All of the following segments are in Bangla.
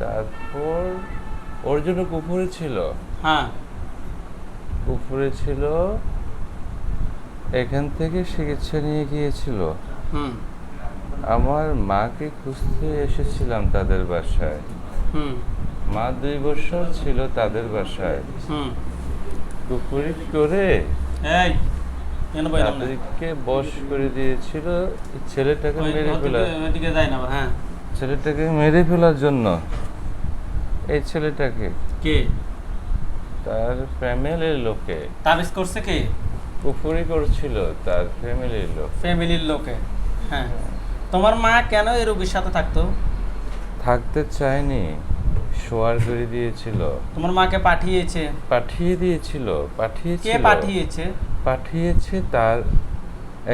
তারপর ওর জন্য কুফুরি ছিল। হ্যাঁ, কুফুরি ছিল, এখান থেকে চিকিৎসা নিয়ে গিয়েছিল। হুম আমার মাকে খুঁজতে এসেছিলাম তাদের বাসায়। হুম মা 2 বছর ছিল তাদের বাসায়। হুম কুফুরি করে এই কেন বললাম না তাদেরকে বশ করে দিয়েছিল ছেলেটাকে মেরে ফেলার। ওইদিকে যাই না আবার। হ্যাঁ, ছেলেটাকে মেরে ফেলার জন্য। এই ছেলেটাকে কে তার ফ্যামিলির লোকে তাবিজ করছে? কে? কুফুরি করছিল তার ফ্যামিলির লোক। ফ্যামিলির লোকে। হ্যাঁ, তোমার মা কেন এই রোগীর সাথে থাকতো? থাকতে চায়নি, শোয়ার করে দিয়েছিল। তোমার মাকে পাঠিয়েছে? পাঠিয়ে দিয়েছিল। কে পাঠিয়েছে? পাঠিয়েছে তার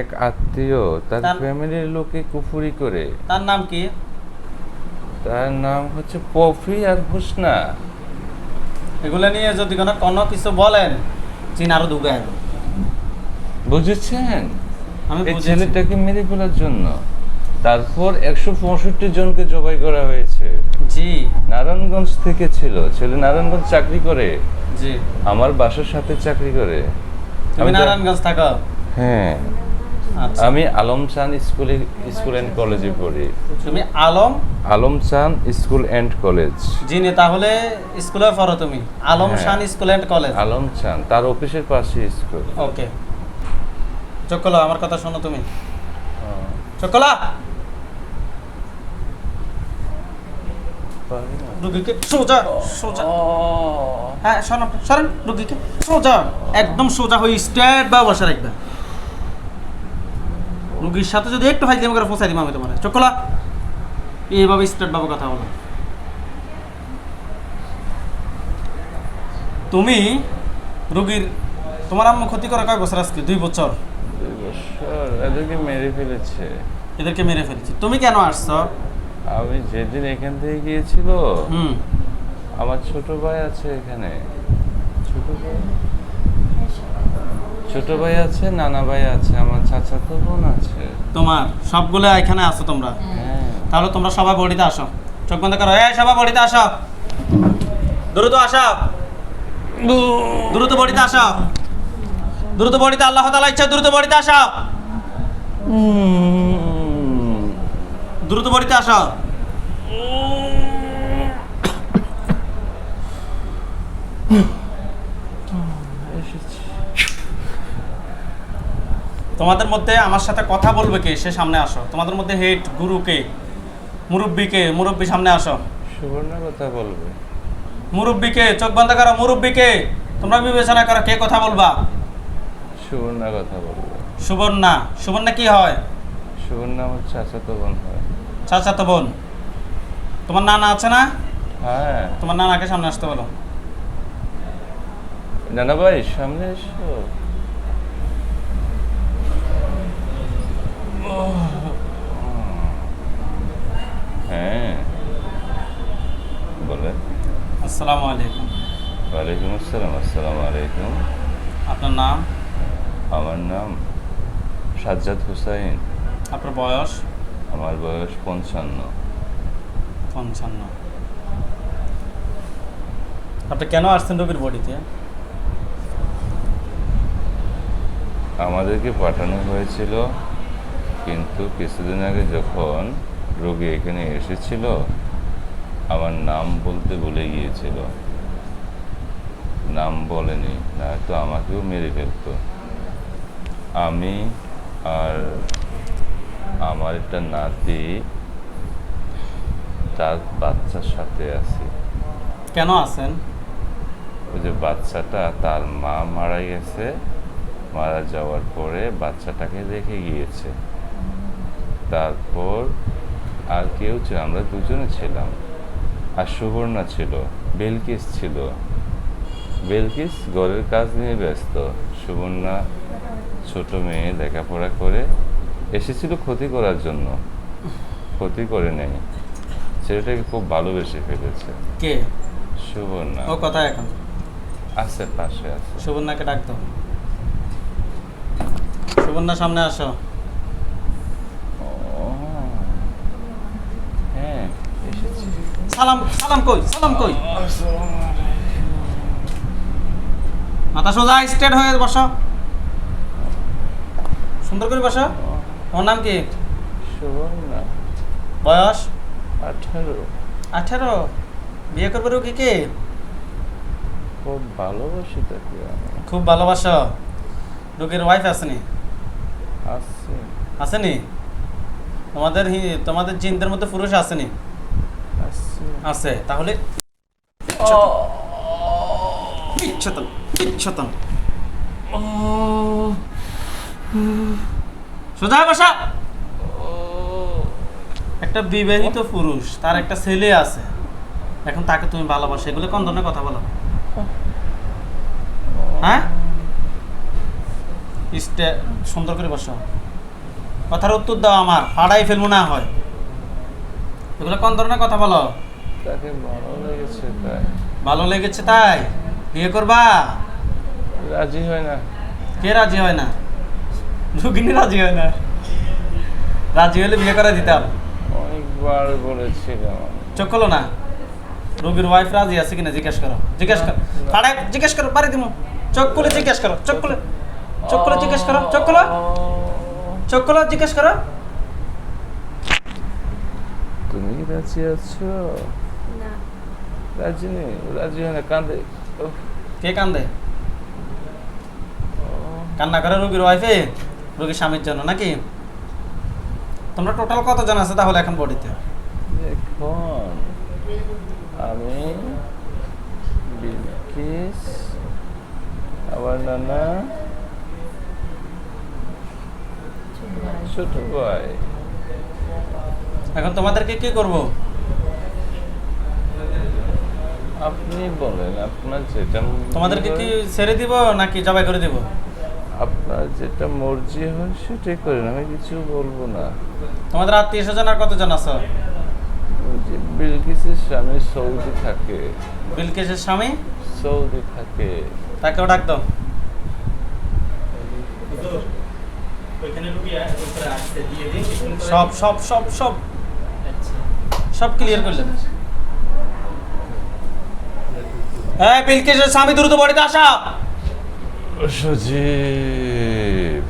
এক আত্মীয়, তার তার- ফ্যামিলির লোকে কুফুরি করে। তার নাম কি? তার নাম হচ্ছে পফি আর হোসনা। এগুলো নিয়ে যদি কোনো কিছু বলেন, চিন আরো দুগায়। বুঝেছেন? আমি এই বুঝেছি। ছেলেটাকে মেরে ফেলার জন্য। তারপর 165 জনকে জবাই করা হয়েছে। জি নারায়ণগঞ্জ থেকে ছিল, ছেলে নারায়ণগঞ্জ চাকরি করে, জি। আমার বাসার সাথে চাকরি করে। তুমি নারায়ণগঞ্জ থাকো? হ্যাঁ, আচ্ছা। আমি আলম চাঁদ স্কুল অ্যান্ড কলেজে পড়ি। তুমি আলম আলম চাঁদ স্কুল অ্যান্ড কলেজ। জি নে, তাহলে স্কুলে পড়ো তুমি? আলম হ্যাঁ। শান স্কুল অ্যান্ড কলেজ। আলম চাঁদ তার অফিসের পাশে স্কুল। ওকে, চকলা আমার কথা শোনো তুমি। চকলা, রুগীকে সোজা সোজা। হ্যাঁ, শোনো, সরেন রুগীকে সোজা, একদম সোজা হয়ে স্ট্রেট বা বসে রাখবে। রুগীর সাথে যদি একটু ফাইজলাম করে পৌঁছাই দিম আমি তোমার। চকলা, এইভাবে স্ট্রেট ভাবে কথা বলো। তুমি রুগীর, তোমার আম্মু ক্ষতি করে কয় বছর আজকে? 2 বছর। 2 বছর এদেরকে মেরে ফেলেছে। এদেরকে মেরে ফেলেছি। তুমি কেন আসছো? আমি যেদিন এখান থেকে গিয়েছিল, হুম, আমার ছোট ভাই আছে এখানে। ছোট ভাই আছে, নানা ভাই আছে, আমার চাচাতো বোন আছে। তোমার সবগুলো এখানে আসো তোমরা? হ্যাঁ। তাহলে তোমরা সবাই বডিতে আসো। চোখ বন্ধ করো। এই সবাই বডিতে আসো, দ্রুত আসো, দ্রুত বডিতে আসো, দ্রুত বডিতে। আল্লাহ তাআলা ইচ্ছা দ্রুত বডিতে আসো, দ্রুত বডিতে আসো। এসেছি। তোমাদের মধ্যে আমার সাথে কথা বলবে কে? সে সামনে আসো। তোমাদের মধ্যে হেড গুরু কে? মুরব্বী কে? মুরব্বী সামনে আসো। সুবর্ণ কথা বলবে। মুরব্বী কে? চোখ বন্ধ করো। মুরব্বী কে? তোমরা বিবেচনা করো কে কথা বলবা। সুবর্ণ কথা বলবে। সুবর্ণা। সুবর্ণা কি হয়? সুবর্ণ আমার চাচাতো বোন হয়। চাচাতো বোন। তোমার নানা আছে না? হ্যাঁ। তোমার নানাকে সামনে আসতে বলো। নানা ভাই সামনে এসো। হ্যাঁ, বলেন। আসসালামু আলাইকুম। ওয়ালাইকুম আসসালাম। আসসালামু আলাইকুম। আপনার নাম? আমার নাম সাজ্জাদ হুসাইন। আপনার বয়স? আমার বয়স 55। 55। আপনি কেন আসছেন রবির বডিতে? আমাদেরকে পাঠানো হয়েছিল, কিন্তু কিছুদিন আগে যখন রোগী এখানে এসেছিল, আমার নাম বলতে ভুলে গিয়েছিল। নাম বলেনি, নয়তো আমাকেও মেরে ফেলতো। আমি আর আমার একটা নাতি তার বাচ্চার সাথে আছি। কেন আছেন? ওই যে বাচ্চাটা, তার মা মারা গেছে, মারা যাওয়ার পরে বাচ্চাটাকে রেখে গিয়েছে। তারপর আর কেউ ছিল, আমরা দুজনে ছিলাম। আর সুবর্ণা ছিল, বেলকিস ছিল। বেলকিস ঘরের কাজ নিয়ে ব্যস্ত। সুবর্ণা ছোট মেয়ে, লেখাপড়া করে এসেছিল ক্ষতি করার জন্য, ক্ষতি করে নেই। ছেলেটাকে খুব ভালোবেসে ফেলেছে। কে? সুবর্ণা ও কোথায় এখন? আছে, পাশে আছে। সুবর্ণাকে ডাক দাও। সুবর্ণা সামনে আসো। ও, হ্যাঁ এসেছি। সালাম সালাম কই সালাম কই মাথা সোজা স্ট্রেট হয়ে বসো সুন্দর করে বসো তোমার নাম কি সুবর্ণা বয়স 18 18 বিয়ে করবে কি কে খুব ভালোবাসি তাকে আমি খুব ভালোবাসো রোগীর ওয়াইফ আসেনি আসছি আসেনি তোমাদের জিনদের মধ্যে পুরুষ আসেনি আসছি আছে তাহলে পিচ্ছতন পিচ্ছতন সোজা হয়ে বসা একটা বিবাহিত পুরুষ তার একটা ছেলে আছে এখন তাকে তুমি ভালোবাসো এগুলো কোন ধরনের কথা বলো হ্যাঁ সুন্দর করে বসো কথার উত্তর দাও আমার ফাড়াই ফেলবো না হয় এগুলো কোন ধরনের কথা বলো তাকে ভালো লেগেছে তাই ভালো লেগেছে তাই বিয়ে করবা রাজি হয় না কে রাজি হয় না রুগিনী রাজি হয় না রাজি হলে বিয়ে করে দিতাম অনেকবার বলেছিলাম চোখ খোলো না রোগীর ওয়াইফ রাজি আছে কিনা জিজ্ঞেস করো জিজ্ঞেস করো ফাড়াই জিজ্ঞেস করো পারি দিমু চোখ খুলে জিজ্ঞেস করো চোখ খুলে জিজ্ঞেস করো চোখ খোলো জিজ্ঞেস করো তুমি কি রাজি আছো না রাজি নেই রাজি হয় না কাঁদে উফ, কে কান্দে কান্না করে রোগীর ওয়াইফে রোগীর স্বামীর জন্য নাকি তোমরা টোটাল কতজন আছে তাহলে এখন বডিতে দেখুন আমি বিলকিস আমার নানা ছোট ভাই এখন তোমাদেরকে কি করব আপনি বলেন আপনার যেটা তোমাদেরকে কি ছেড়ে দিব নাকি জবাই করে দিব আপনার যেটা মর্জি হয় সেটাই করেন আমি কিছু বলবো না তোমাদের আত্মীয় স্বজন আর কতজন আছো ওই যে বিলকিসের স্বামী সৌদি থাকে বিলকেশের স্বামী সৌদি থাকে তাকেও ডাক দাও সব সব সব সব সব ক্লিয়ার করলেন হ্যাঁ বিলকেশের স্বামী দ্রুত বাড়িতে আসা সজীব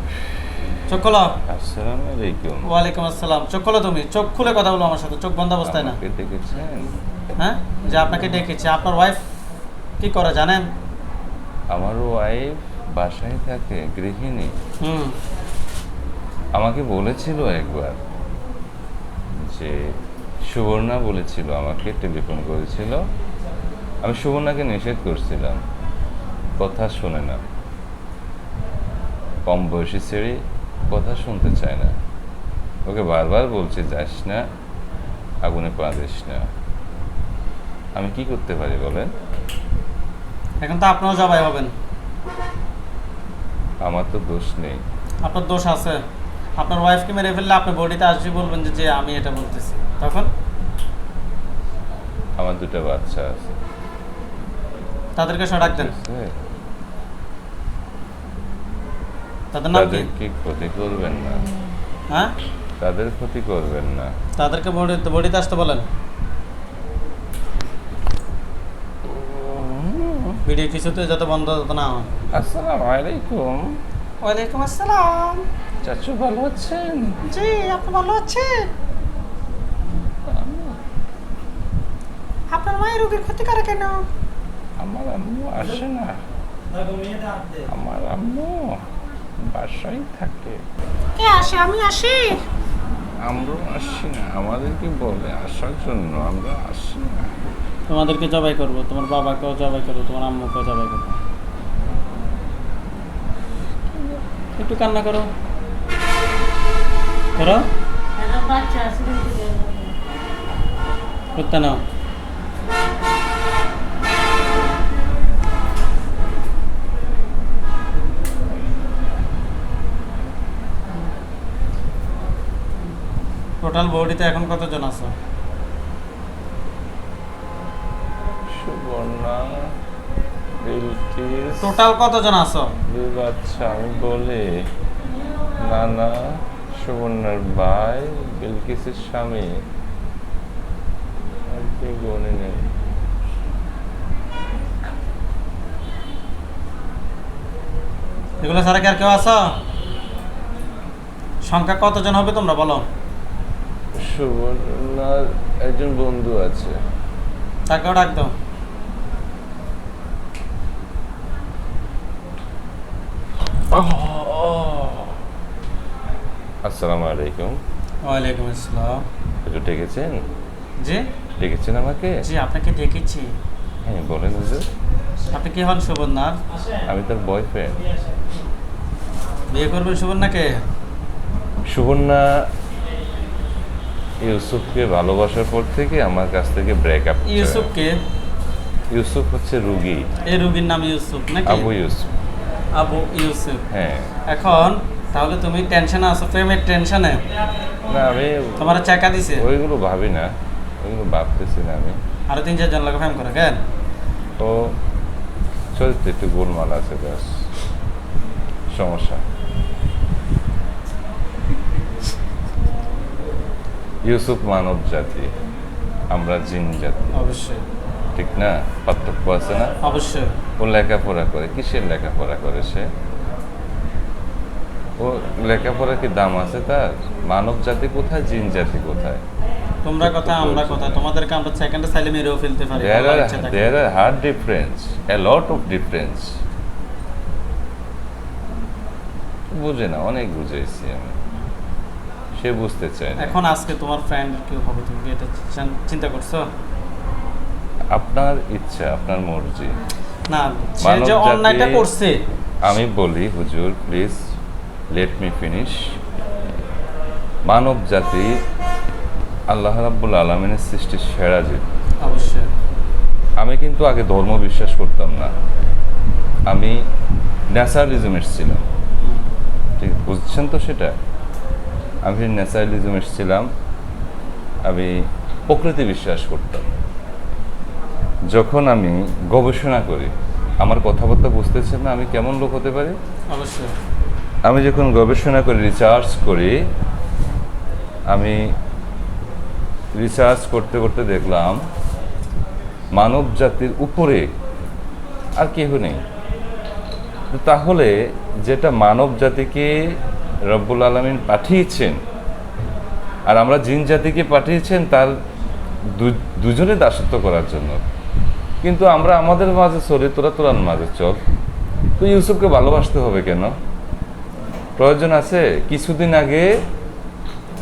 চোখ খোলো আসসালামু আলাইকুম ওয়ালাইকুম আসসালাম চোখ খোলো তুমি চোখ খুলে কথা বলো আমার সাথে চোখ বন্ধ অবস্থায় না আমাকে ডেকেছেন হ্যাঁ যে আপনাকে ডেকেছে আপনার ওয়াইফ কি করে জানেন আমার ওয়াইফ বাসায় থাকে গৃহিণী হুম আমাকে বলেছিল একবার যে সুবর্ণা বলেছিল আমাকে টেলিফোন করেছিল আমি সুবর্ণাকে নিষেধ করছিলাম কথা শোনে না কম বয়সী ছেড়ে কথা শুনতে চায় না ওকে বারবার বলছে যাস না আগুনে পা দিস না আমি কি করতে পারি বলেন এখন তো আপনিও জবাই হবেন আমার তো দোষ নেই আপনার দোষ আছে আপনার ওয়াইফকে মেরে ফেললে আপনি বডিতে আসবে বলবেন যে আমি এটা বলতেছি তখন আমার দুটো বাচ্চা আছে তাদেরকে সরাক দেন ঠিক আছে? তাদের নাম কি তাদের কি ক্ষতি করবেন না হ্যাঁ তাদের ক্ষতি করবেন না তাদেরকে বডিতে আসতে বলেন ভিডিও কিছুতে যাতে বন্ধ যাতে না হয় আসসালামু আলাইকুম ওয়ালাইকুম আসসালাম চাচু ভালো আছেন জি আপনি ভালো আছেন আপনার মায়ের রোগীর ক্ষতি করে কেন আমার আম্মু আসে না আমার আম্মু বাসায় থাকে কে আসে আমি আসি আমরা আসি না আমাদেরকে বলে আসার জন্য আমরা আসি না তোমাদেরকে জবাই করবো তোমার বাবাকেও জবাই করবো তোমার আম্মুকেও জবাই করবো একটু কান্না করো করো বাচ্চা আছে করতে নাও টোটাল বডিতে এখন কতজন আছে সুবর্ণা বিলকিস টোটাল কতজন আছো দুই বাচ্চা আমি বলি নানা সুবর্ণার ভাই বিলকিসের স্বামী আর গনে নেই। এগুলো ছাড়া কি আর কেউ আছো? সংখ্যা কতজন হবে তোমরা বলো? সুবর্ণার একজন বন্ধু আছে। তাকেও ডাক দাও। আসসালামু আলাইকুম। ওয়ালাইকুম আসসালাম। একটু ডেকেছেন? জি ডেকেছেন আমাকে? জি, আপনাকে ডেকেছি। হ্যাঁ বলেন হুজুর। আপনি কি হন সুবর্ণার? আমি তার বয়ফ্রেন্ড। বিয়ে করবেন সুবর্ণাকে? সুবর্ণা ইউসুফকে ভালোবাসার পর থেকে আমার কাছ থেকে ব্রেকআপ। ইউসুফকে? ইউসুফ হচ্ছে রুগী। এই রুগীর নাম ইউসুফ নাকি? আবু ইউসুফ। আবু ইউসুফ। হ্যাঁ। এখন তাহলে তুমি টেনশনে আছো, প্রেমের টেনশনে? না আমি তোমার চাকা দিছে? ওইগুলো ভাবি না, ওইগুলো ভাবতেছি না আমি। আরো 3-4 জন লোক প্রেম করে কেন? ও চলতে একটু গোলমাল আছে, ব্যাস সমস্যা। ইউসুফ মানব জাতি, আমরা জিন জাতি, অবশ্যই ঠিক না? পার্থক্য আছে না? অবশ্যই। ও লেখাপড়া করে, কিসের লেখাপড়া করে সে? ও লেখাপড়া কি দাম আছে তার? মানব জাতি কোথায়, জিন জাতি কোথায়? তোমরা কথা আমরা কথা, তোমাদেরকে আমরা সেকেন্ডে চাইলে মেরেও ফেলতে পারি। আল্লাহর ইচ্ছা থাকলে। There are hard difference, a lot of difference. বুঝে না, অনেক বুঝাইছি আমি, সে বুঝতে চায় না। এখন আজকে তোমার ফ্রেন্ড কেউ হবে, তুমি কি এটা চিন্তা করছো? আপনার ইচ্ছা, আপনার মর্জি। না, সে মানব যে জাতি- অন্যায়টা করছে। আমি বলি হুজুর, প্লিজ লেট মি ফিনিশ। মানব জাতি আল্লাহ রাব্বুল আলামিনের সৃষ্টি সেরা জীব। অবশ্যই। আমি কিন্তু আগে ধর্ম বিশ্বাস করতাম না, আমি ন্যাচারালিজম এসেছিলাম। হুম, ঠিক বুঝছেন তো সেটা? আমি ন্যাচারালিজম এসেছিলাম, আমি প্রকৃতি বিশ্বাস করতাম। যখন আমি গবেষণা করি, আমার কথাবার্তা বুঝতেছেন না আমি কেমন লোক হতে পারি? অবশ্যই। আমি যখন গবেষণা করি, রিসার্চ করি, আমি রিসার্চ করতে করতে দেখলাম মানব জাতির উপরে আর কেউ নেই। তো তাহলে যেটা মানব জাতিকে রব্বুল আলামিন পাঠিয়েছেন আর আমরা জিন জাতিকে পাঠিয়েছেন তার দুজনে দাসত্ব করার জন্য, কিন্তু আমরা আমাদের মাঝে চলি, তোরার মাঝে চল। তো ইউসুফকে ভালোবাসতে হবে কেন? প্রয়োজন আছে? কিছুদিন আগে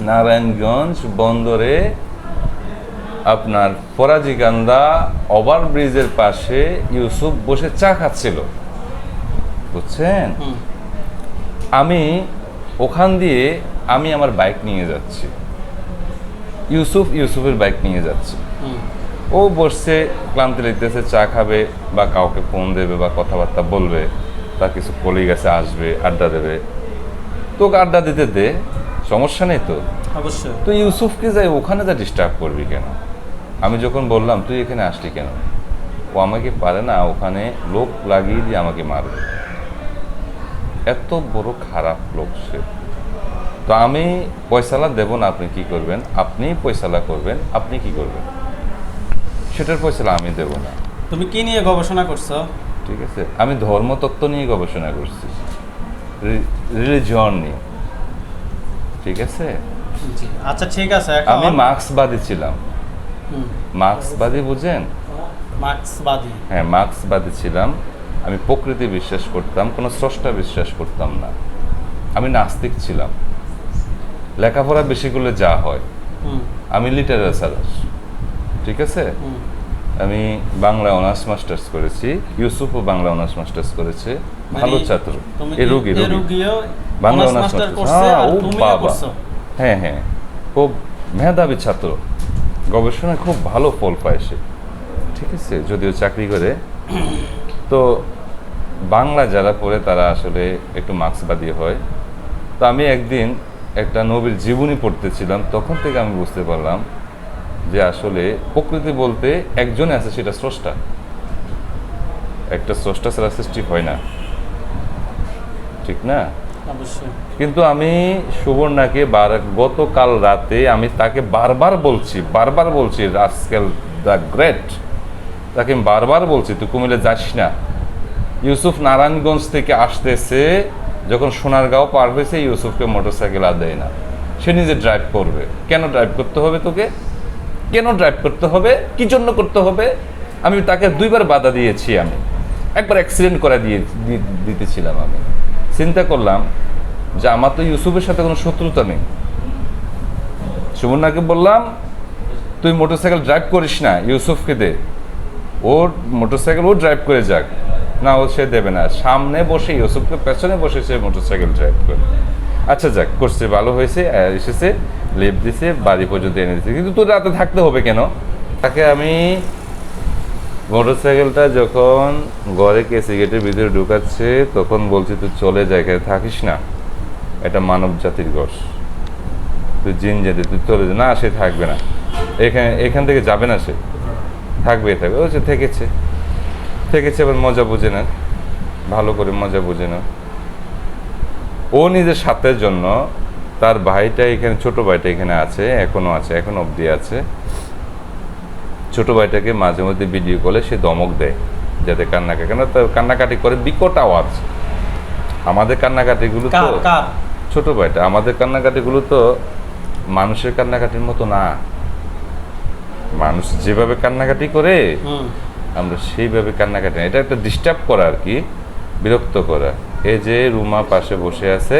নারায়ণগঞ্জ বন্দরে আপনার ফরাজিকান্দা ওভারব্রিজের পাশে ইউসুফ বসে চা খাচ্ছিল, বুঝছেন? হুম, আমি ওখান দিয়ে আমি আমার বাইক নিয়ে যাচ্ছি, ইউসুফের বাইক নিয়ে যাচ্ছি। হুম, ও বসছে, ক্লান্তি লাগতেছে, চা খাবে বা কাউকে ফোন দেবে বা কথাবার্তা বলবে, তার কিছু কলিগ আছে আসবে, আড্ডা দেবে। তোকে আড্ডা দিতে দে, সমস্যা নেই তো। অবশ্যই। তো ইউসুফকে যাই ওখানে যা ডিস্টার্ব করবি কেন? আমি যখন বললাম তুই এখানে আসলি কেন, ও আমাকে পারে না, ওখানে লোক লাগিয়ে দিয়ে আমাকে মারবে। এত বড় খারাপ লোক সে। তো আমি পয়সালা দেব না, আপনি কি করবেন? আপনি পয়সালা করবেন, আপনি কি করবেন? সেটার পয়সালা আমি দেব না। তুমি কি নিয়ে গবেষণা করছো? ঠিক আছে, আমি ধর্মতত্ত্ব নিয়ে গবেষণা করছি, রিলিজিয়ন নিয়ে, ঠিক আছে? জি, আচ্ছা ঠিক আছে। আমি এখন মার্ক্সবাদী ছিলাম। হুম, মার্ক্সবাদী বুঝেন? মার্ক্সবাদী। হ্যাঁ, মার্ক্সবাদী ছিলাম। আমি প্রকৃতি বিশ্বাস করতাম, কোনো স্রষ্টা বিশ্বাস করতাম না। আমি নাস্তিক ছিলাম। লেখাপড়া বেশি করলে যা হয়, হুম, আমি লিটারেচার, ঠিক আছে? হুম। আমি বাংলা অনার্স মাস্টার্স করেছি, ইউসুফও বাংলা অনার্স মাস্টার্স করেছে, ভালো মানে ছাত্র। তুমি এ রোগী রোগীও Bangla honours honours master masters. করছে হ্যাঁ, আর ও তুমিও বাবা, করছো। হ্যাঁ হ্যাঁ, খুব মেধাবী ছাত্র, গবেষণায় খুব ভালো ফল পায় সে, ঠিক আছে? যদিও চাকরি করে। তো বাংলা যারা পড়ে তারা আসলে একটু মার্ক্সবাদী হয়। তো আমি একদিন একটা নবীর জীবনী পড়তেছিলাম, তখন থেকে আমি বুঝতে পারলাম যে আসলে প্রকৃতি বলতে একজনে আছে, সেটা স্রষ্টা। একটা স্রষ্টা ছাড়া সৃষ্টি হয় না, ঠিক না? অবশ্যই। কিন্তু আমি সুবর্ণাকে গতকাল রাতে আমি তাকে বারবার বলছি আজকাল দ্য গ্রেট, তাকে আমি বারবার বলছি তুই কুমিল্লা যাস না। ইউসুফ নারায়ণগঞ্জ থেকে আসতেছে, যখন সোনারগাঁও পার হয়েছে ইউসুফকে মোটরসাইকেল আর দেয় না, সে নিজে ড্রাইভ করবে। কেন ড্রাইভ করতে হবে তোকে? কেন ড্রাইভ করতে হবে? কি জন্য করতে হবে? আমি তাকে 2বার বাধা দিয়েছি, আমি একবার অ্যাক্সিডেন্ট করে দিতেছিলাম। আমি চিন্তা করলাম যে আমার তো ইউসুফের সাথে কোনো শত্রুতা নেই। সুবর্ণাকে বললাম তুই মোটরসাইকেল ড্রাইভ করিস না, ইউসুফকে দে, ওর মোটরসাইকেল ও ড্রাইভ করে যাক। না, ও সে দেবে না, সামনে বসে ইউসুফকে পেছনে বসে সে মোটরসাইকেল ড্রাইভ করে। আচ্ছা যাক, করছে, ভালো হয়েছে, এসেছে, লেপ দিছে, বাড়ি পর্যন্ত এনে দিচ্ছে। কিন্তু তোর রাতে থাকতে হবে কেন? তাকে আমি মোটরসাইকেলটা যখন ঘরে কেসি গেটের ভিতরে ঢুকাচ্ছে তখন বলছি তুই চলে যা, এখানে থাকিস না, এটা মানব জাতির ঘর, তুই জিন জাতি, তুই চলে যা। না, সে থাকবে না, এখান থেকে যাবে না, সে থাকবে। ও সে থেকেছে, এবার মজা বুঝে না, ভালো করে মজা বুঝে না। ও নিজের স্বার্থের জন্য, তার ভাইটা এখানে, ছোট ভাইটা এখানে আছে, এখনো অবধি আছে। ছোট ভাইটাকে মাঝে মধ্যে ভিডিও কলে সে ধমক দেয় যাতে কান্নাকাটি, কেন তার কান্নাকাটি করে বিকট আওয়াজ। আমাদের কান্নাকাটিগুলো তো, ছোট ভাইটা, আমাদের কান্নাকাটিগুলো তো মানুষের কান্নাকাটির মতো না। মানুষ যেভাবে কান্নাকাটি করে আমরা সেইভাবে কান্নাকাটি না। এটা একটা ডিস্টার্ব করা আর কি, বিরক্ত করা। এই যে রুমা পাশে বসে আছে,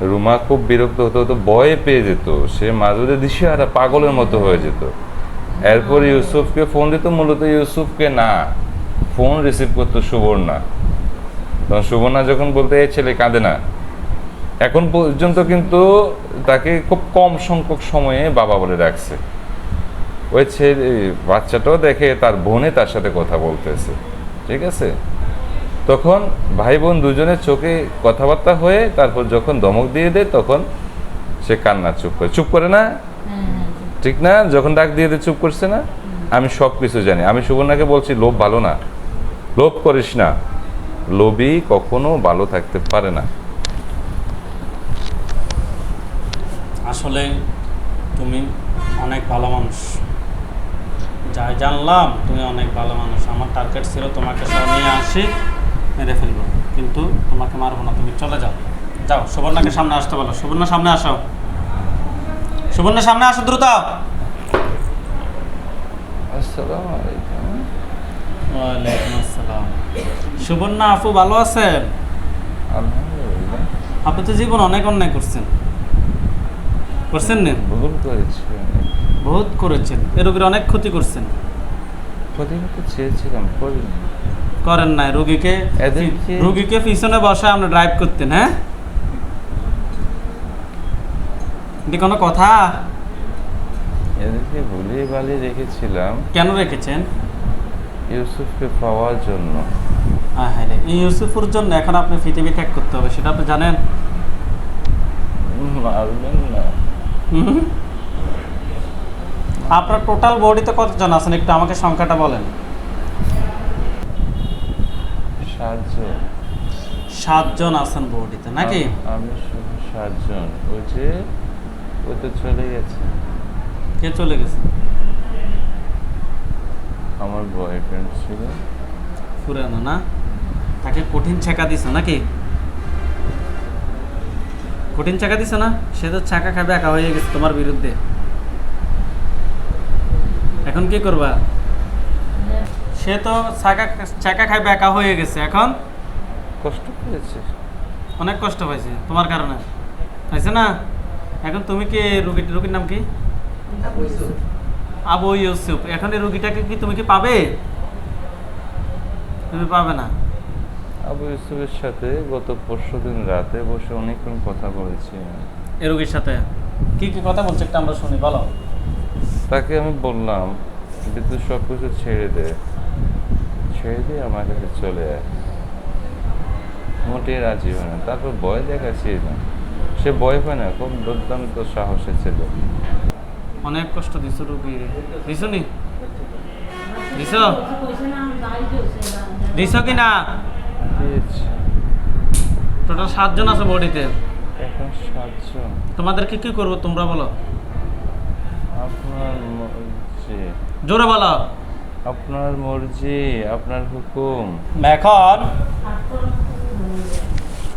রুমা খুব বিরক্ত হতো, ভয়ে পেয়ে যেত, সে মাঝে দিশেহারা পাগলের মতো হয়ে যেত। এরপর ইউসুফকে ফোন দিত, মূলত ইউসুফকে না, ফোন রিসিভ করতো সুবর্ণা। তখন সুবর্ণা যখন বলতে এই ছেলে কাঁদে না, এখন পর্যন্ত কিন্তু তাকে খুব কম সংখ্যক সময়ে বাবা বলে রাখছে। ওই ছেলে বাচ্চাটাও দেখে তার বোনে তার সাথে কথা বলতেছে, ঠিক আছে। তখন ভাই বোন দুজনের চোখে কথাবার্তা হয়ে তারপর যখন ধমক দিয়ে দেয় তখন সে কান্না চুপ করে না, ঠিক না? যখন ডাক দিয়ে চুপ করছে না। আমি সব কিছু জানি। আমি সুবর্ণাকে বলছি লোভ ভালো না, লোভ করিস না, লোভী কখনো ভালো থাকতে পারে না। আসলে তুমি অনেক ভালো মানুষ, যাই জানলাম তুমি অনেক ভালো মানুষ। আমার টার্গেট ছিল তোমাকে সব নিয়ে আসি, মেরে ফেলবো, কিন্তু তোমাকে মারবো না, তুমি চলে যাও। যাও, সুবর্ণাকে সামনে আসতে বলো। সুবর্ণা সামনে আসো, সুবর্ণা সামনে আসো দ্রুত। আসসালামু আলাইকুম। ওয়ালাইকুম আসসালাম। সুবর্ণা আপু ভালো আছেন? আলহামদুলিল্লাহ। আপনি তো জীবন অনেক অন্যায় করছেন না? ভুল করেছি, বহুত করেছেন, এ রোগীর অনেক ক্ষতি করছেন। ক্ষতি করতে চেয়েছিলাম, করিনি। করেন নাই, রোগীকে পিছনে বসে আমরা ড্রাইভ করতেন। হ্যাঁ, এটি কোনো কথা? এদেরকে ভুলিয়ে বালিয়ে রেখেছিলাম। কেন রেখেছেন? ইউসুফকে পাওয়ার জন্য। হ্যাঁ, এই ইউসুফের জন্য এখন আপনি পৃথিবী ত্যাগ করতে হবে, সেটা আপনি জানেন? মারবেন না। আপনার টোটাল বডিতে কতজন আছেন একটু আমাকে সংখ্যাটা বলেন। 7 জন। 7 জন আছেন বডিতে নাকি? আমি শুধু 7 জন। ওই যে ও তো চলে গেছে। কে চলে গেছে? আমার বয়ফ্রেন্ড ছিল। পুরানো না? তাকে কঠিন ছেঁকা দিছো নাকি? কঠিন ছেঁকা দিছো না? সে তো ছাকা খাবে একা হয়ে গেছে তোমার বিরুদ্ধে। এখন কি করবা? সে তো ছাকা খাবে একা হয়ে গেছে, এখন কষ্ট পেয়েছে, অনেক কষ্ট পাইছে তোমার কারণে, পাইছে না? এখন তুমি কি রুগীর নাম কি? আবু ইউসুফ। এখন এই রুগীটাকে কি তুমি কি পাবে? তুমি পাবে না। আবু ইউসুফের সাথে গত পরশুদিন রাতে বসে অনেকক্ষণ কথা বলেছি। এই রুগীর সাথে কি কি কথা বলছে একটু আমরা শুনি, বলো। তাকে আমি বললাম যে তুই সব কিছু ছেড়ে দিয়ে আমার কাছে চলে আয়। মোটেই রাজি হয় না। তারপর ভয় দেখাচ্ছি না, সে ভয় পায় না, খুব দুর্দান্ত সাহসী ছিল। অনেক কষ্ট দিছো রুগী, দিছো নি? দিছো কি না? দিয়েছি। টোটাল 7 জন আছে বডিতে। এখন 7 জন। তোমাদেরকে কি করবো তোমরা বলো? আপনার যে জোরে বলো। আপনার মর্জি, আপনার হুকুম। এখন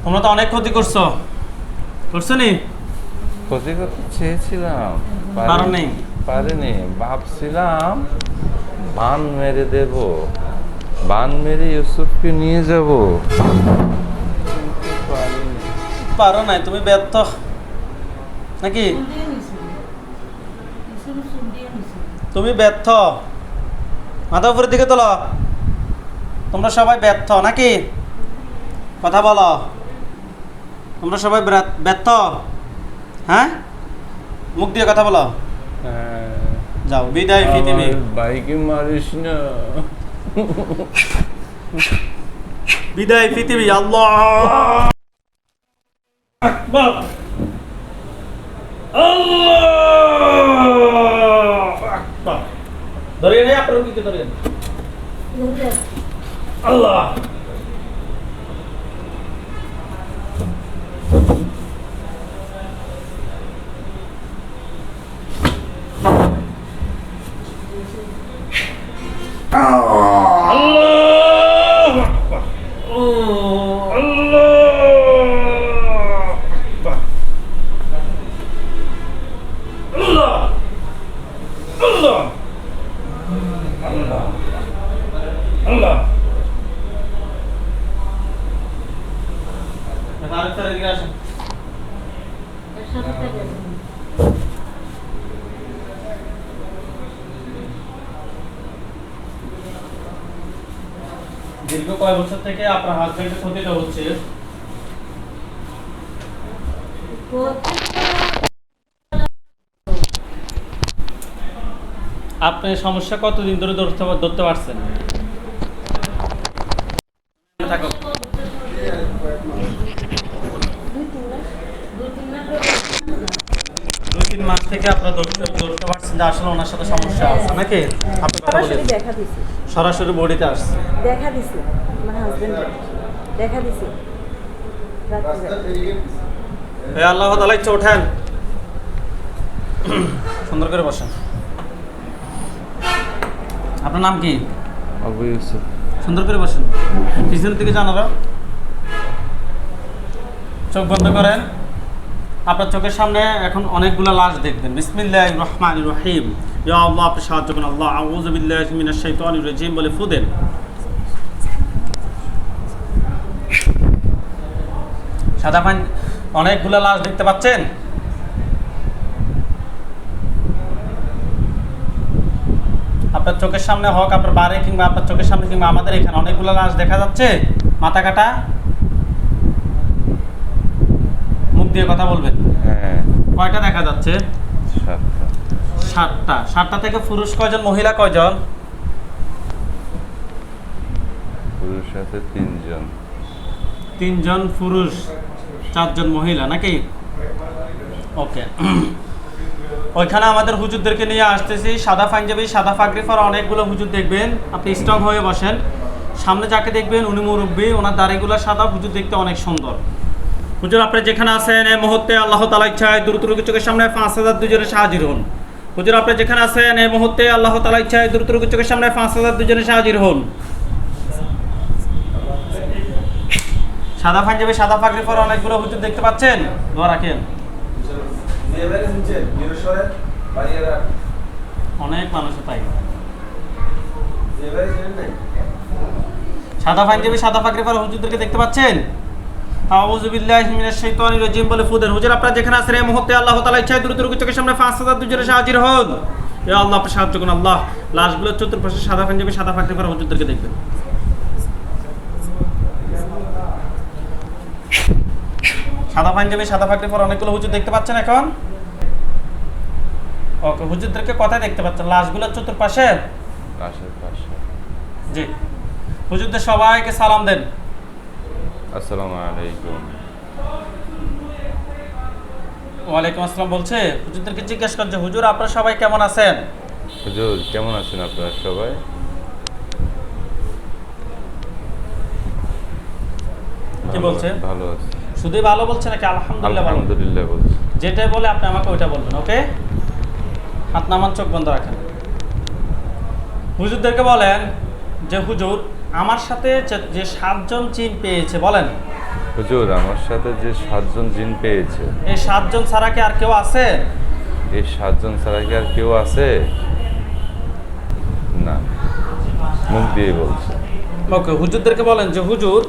তোমরা তো অনেক ক্ষতি করছো নি? ক্ষতি করতে চেয়েছিলাম, পারোনি। পারিনি। ভাবছিলাম বান মেরে দেব, বান মেরে ইউসুফকে নিয়ে যাব, কিন্তু পারিনি। পারো নাই, তুমি ব্যর্থ নাকি? তুমি ব্যর্থ। মাথা উপরের দিকে তোলো। তোমরা সবাই ব্যর্থ নাকি? কথা বলো। তোমরা সবাই ব্যর্থ? হ্যাঁ, মুখ দিয়ে কথা বলো। যাও, বিদায় পৃথিবী। বাইকে মারিস না। বিদায় পৃথিবী। আল্লাহ আকবার। আল্লাহু আকবার। ধরিয়ে নেই আপনার কি ধরিয়ে। আল্লাহ দীর্ঘ কয়েক বছর থেকে আপনার হাজবেন্ডের ক্ষতিটা হচ্ছে? আপনি সমস্যা কতদিন ধরে ধরতে পারছেন? থাকো। 2-3 মাস থেকে আপনারা ধরতে পারছেন যে আসলে ওনার সাথে সমস্যা আছে নাকি? আপনি কথা বলেন। দেখা দিছি, সরাসরি বডিতে আসছে। দেখা দিছি, আমার হাজবেন্ড দেখা দিছি। হে আল্লাহ তাআলা, ইচ্ছা ওঠেন, সুন্দর করে বসেন। আপনার নাম কি? আবু ইউসুফ। সুন্দর করে বসেন। পিছনের দিকে জানারা, চোখ বন্ধ করেন। আপনার চোখের সামনে এখন অনেকগুলো লাশ দেখবেন। বিসমিল্লাহির রহমানির রহিম। ইয়া আল্লাহ, আপনি সাহায্য করুন। আল্লাহ, আউযু বিল্লাহি মিনাশ শাইতানির রাজিম বলে ফু দেন। সাদা পানি, অনেকগুলো লাশ দেখতে পাচ্ছেন? আপনার চোখের সামনে হোক, আপনার বাড়ি কিংবা আপনার চোখের সামনে কিংবা আমাদের এখানে অনেকগুলো লাশ দেখা যাচ্ছে। মাথা কাটা, মুখ দিয়ে কথা বলবেন। হ্যাঁ। কয়টা দেখা যাচ্ছে? 7টা। 7টা থেকে পুরুষ কয়জন, মহিলা কয়জন? পুরুষ সাথে 3 জন। 3 জন পুরুষ, 4 জন মহিলা নাকি? ওকে। ওইখানে আমাদের হুজুরদেরকে নিয়ে আসতেছি। সাদা পাঞ্জাবি, সাদা পাগড়ি পরা অনেকগুলো হুজুর দেখবেন। আপনি স্ট্রং হয়ে বসেন। সামনে যাকে দেখবেন উনি মুরব্বী, ওনার দাড়িগুলো সাদা, হুজুর দেখতে অনেক সুন্দর। হুজুর, আপনি যেখানে আছেন এই মুহূর্তে আল্লাহ তাআলা ইচ্ছায় দ্রুত রোগীর চোখের সামনে 5000 দুজনে হাজির হন। হুজুর, আপনি যেখানে আছেন এই মুহূর্তে আল্লাহ তাআলা ইচ্ছায় দ্রুত রোগীর চোখের সামনে 5000 দুজনে হাজির হন। সাদা পাঞ্জাবি, সাদা পাগড়ি পরা অনেকগুলো হুজুর দেখতে পাচ্ছেন? দোয়া রাখেন। অনেক মানুষ তাই। সাদা পাঞ্জাবি, সাদা পাগড়ি পরা হুজুরদেরকে দেখতে পাচ্ছেন? আউযু বিল্লাহি মিনাশ শাইতানির রাজিম বলে ফু দেন। হুজুর, আপনারা যেখানে আছেন এই মুহূর্তে আল্লাহ তাআলা ইচ্ছায় দ্রুত রোগীর চোখের সামনে 5000 দুজনে হাজির হন। ইয়া আল্লাহ, আপনি সাহায্য করুন। আল্লাহ, লাশগুলোর চতুর্পাশে সাদা পাঞ্জাবি, সাদা পাগড়ি পরা হুজুরদেরকে দেখবেন। সাদা পাঞ্জাবি, সাদা পাগড়ি পরা অনেকগুলো হুজুর দেখতে পাচ্ছেন এখন? ওকে, হুজুরদেরকে কোথায় দেখতে পাচ্ছেন? লাশগুলোর চতুর্পাশে? লাশের পাশে। জি। হুজুরদের সবাইকে সালাম দেন। আসসালামু আলাইকুম। ওয়ালাইকুম আসসালাম বলছে। হুজুরদেরকে জিজ্ঞেস করছে, হুজুর আপনারা সবাই কেমন আছেন? হুজুর, কেমন আছেন আপনারা সবাই? কি বলছে? ভালো আছে। শুধুই ভালো বলছে নাকি আলহামদুলিল্লাহ ভালো? আলহামদুলিল্লাহ বলছি। যেটাই বলে আপনি আমাকে ওইটা বলবেন, ওকে? হাত নামান, চোখ বন্ধ রাখেন। হুজুরদেরকে বলেন যে হুজুর আমার সাথে যে 7 জন জিন পেয়েছে বলেন হুজুর আমার সাথে যে 7 জন জিন পেয়েছে, এই 7 জন ছাড়া কি আর কেউ আছে? এই 7 জন ছাড়া কি আর কেউ আছে? না, মুখ দিয়ে বলছে। ওকে, হুজুরদেরকে বলেন যে হুজুর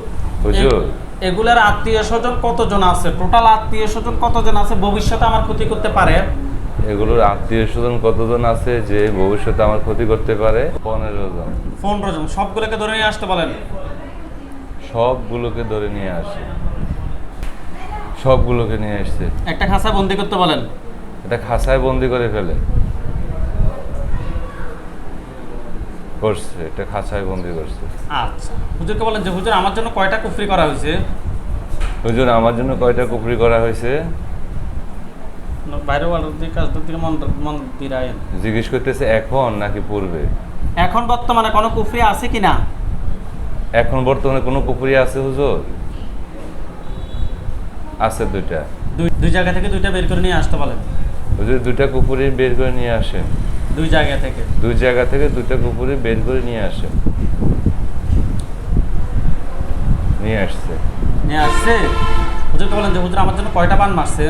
হুজুর এগুলার আত্মীয় স্বজন কতজন আছে, টোটাল আত্মীয় স্বজন কতজন আছে ভবিষ্যতে আমার ক্ষতি করতে পারে? এগুলোর আত্মীয় স্বজন কতজন আছে যে ভবিষ্যতে আমার ক্ষতি করতে পারে? 15 জন। 15 জন। সবগুলোকে ধরে নিয়ে আসতে বলেন। সবগুলোকে ধরে নিয়ে আসে, সবগুলোকে নিয়ে আসছে। একটা খাঁচায় বন্দি করতে বলেন। এটা খাঁচায় বন্দি করে ফেলে করছে, এটা খাঁচায় বন্দি করছে। আচ্ছা, হুজুরকে বলেন যে হুজুর আমার জন্য কয়টা কুফরি করা হয়েছে? হুজুর আমার জন্য কয়টা কুফরি করা হয়েছে? বাইরে ওয়ার্ল্ডের দিকে কাজটার দিকে মন দিরায়েন। জিজ্ঞেস করতেছে এখন নাকি পূর্বে? এখন বর্তমানে কোনো কুফরি আছে কিনা? এখন বর্তমানে কোনো কুফরি আছে হুজুর? আছে দুইটা। দুই জায়গা থেকে দুইটা বের করে নিয়ে আসতে বলেন। হুজুর দুইটা কুফরি বের করে নিয়ে আসেন। দুই জায়গা থেকে দুইটা কুফরি বের করে নিয়ে আসেন। নিয়ে আসছে। নিয়ে আসছে। হুজুরকে বলেন যে হুজুর আমার জন্য কয়টা বান মারছে?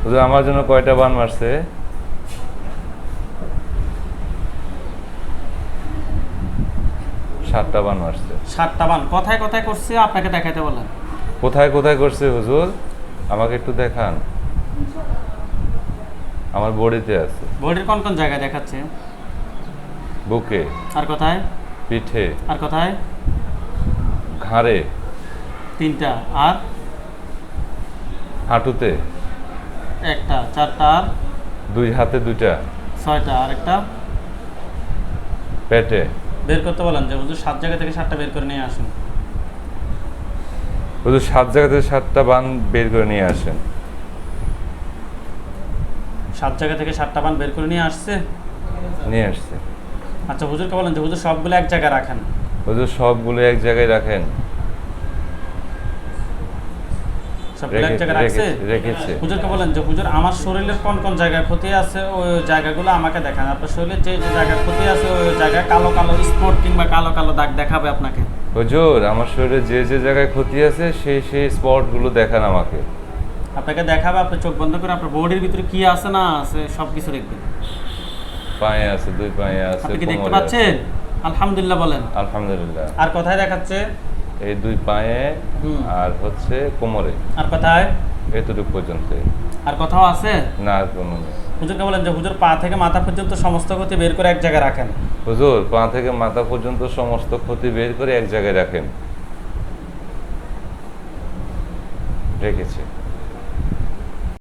হুজুর আমার জন্য কয়টা বান মারছে? 7টা বান মারছে। 7টা বান। কোথায় কোথায় করছে আপনাকে দেখাইতে বলেন। কোথায় কোথায় করছে হুজুর? আমাকে একটু দেখান। আমার বডিতে আছে। বডির কোন কোন জায়গায় দেখাচ্ছে? বুকে, আর কোথায়? পিঠে, আর কোথায়? ঘাড়ে, 3টা। আর হাঁটুতে, 1টা। 4টা। আর 2 হাতে 2টা, 6টা। আর একটা পেটে। বের করতে বলেন যে হুজুর 7 জায়গা থেকে 7টা বের করে নিয়ে আসুন। হুজুর 7 জায়গা থেকে 7টা বান বের করে নিয়ে আসেন। 7 জায়গা থেকে 7টা বান বের করে নিয়ে আসছে। নিয়ে আসছে। আচ্ছা, হুজুরকে বলেন যে হুজুর সবগুলো এক জায়গায় রাখেন। হুজুর সবগুলো এক জায়গায় রাখেন। সবগুলো এক জায়গায় রাখছে। রেখেছে। হুজুরকে বলেন যে হুজুর আমার শরীরের কোন কোন জায়গায় ক্ষতি আছে ওই জায়গাগুলো আমাকে দেখান। আপনার শরীরের যে যে জায়গায় ক্ষতি আছে ওই জায়গায় কালো কালো স্পট কিংবা কালো কালো দাগ দেখাবে আপনাকে। হুজুর আমার শরীরে যে যে জায়গায় ক্ষতি আছে সেই স্পটগুলো দেখান আমাকে। আপনাকে দেখাবে, আপনি চোখ বন্ধ করে আপনার বডির ভিতরে কি আছে না আছে সব কিছু দেখবেন। পায়ে আছে, 2 পায়ে আছে, আপনি কি দেখতে কোমরে পাচ্ছেন? আছে। আলহামদুলিল্লাহ বলেন। আলহামদুলিল্লাহ। আর কোথায় দেখাচ্ছে? এই 2 পায়ে আর হচ্ছে কোমরে। আর কোথায়? এতটুকু পর্যন্ত। আর কোথাও আছে? না আর কোনো নেই। হুজুরকে বলেন যে হুজুর পা থেকে মাথা পর্যন্ত সমস্ত ক্ষতি বের করে এক জায়গায় রাখেন। হুজুর পা থেকে মাথা পর্যন্ত সমস্ত ক্ষতি বের করে এক জায়গায় রাখেন। রেখেছে।